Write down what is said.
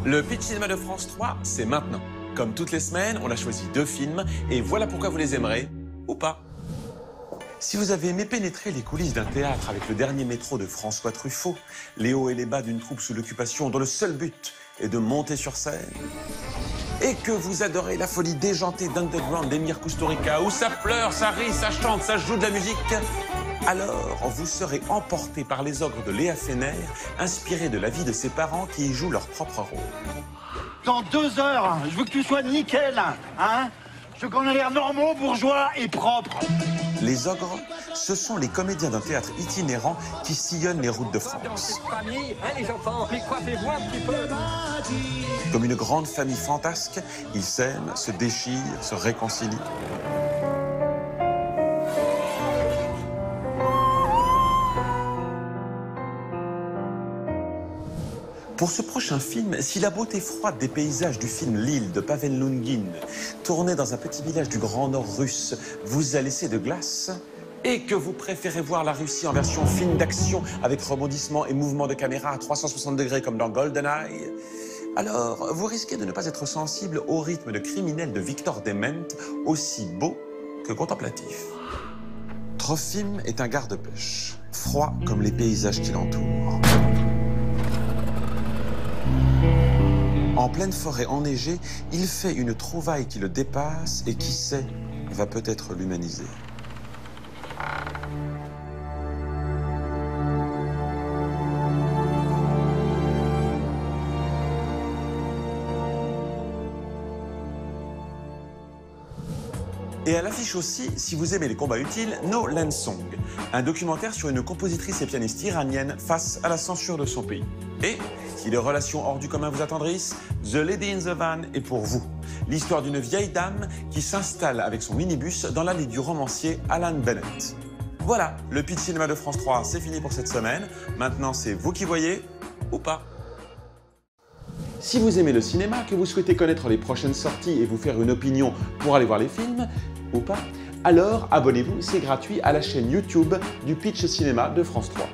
Le Pitch Cinéma de France 3, c'est maintenant. Comme toutes les semaines, on a choisi 2 films et voilà pourquoi vous les aimerez, ou pas. Si vous avez aimé pénétrer les coulisses d'un théâtre avec le dernier métro de François Truffaut, les hauts et les bas d'une troupe sous l'occupation dont le seul but est de monter sur scène, et que vous adorez la folie déjantée d'Underground d'Emir Kusturica, où ça pleure, ça rit, ça chante, ça joue de la musique, alors vous serez emporté par les ogres de Léa Fener, inspirés de la vie de ses parents qui y jouent leur propre rôle. Dans 2 heures, je veux que tu sois nickel, hein? Je veux qu'on ait l'air normaux, bourgeois et propres. Les ogres, ce sont les comédiens d'un théâtre itinérant qui sillonnent les routes de France. Comme une grande famille fantasque, ils s'aiment, se déchirent, se réconcilient. Pour ce prochain film, si la beauté froide des paysages du film L'île de Pavel Lungin, tourné dans un petit village du Grand Nord russe, vous a laissé de glace, et que vous préférez voir la Russie en version film d'action avec rebondissements et mouvements de caméra à 360 degrés comme dans GoldenEye, alors vous risquez de ne pas être sensible au rythme de criminel de Victor Dement, aussi beau que contemplatif. Trofim est un garde-pêche, froid comme les paysages qui l'entourent. En pleine forêt enneigée, il fait une trouvaille qui le dépasse et qui sait, va peut-être l'humaniser. Et à l'affiche aussi, si vous aimez les combats utiles, No Land Song, un documentaire sur une compositrice et pianiste iranienne face à la censure de son pays. Et si les relations hors du commun vous attendrissent, The Lady in the Van est pour vous. L'histoire d'une vieille dame qui s'installe avec son minibus dans l'allée du romancier Alan Bennett. Voilà, le Pitch Cinéma de France 3, c'est fini pour cette semaine. Maintenant, c'est vous qui voyez, ou pas. Si vous aimez le cinéma, que vous souhaitez connaître les prochaines sorties et vous faire une opinion pour aller voir les films, ou pas, alors abonnez-vous, c'est gratuit, à la chaîne YouTube du Pitch Cinéma de France 3.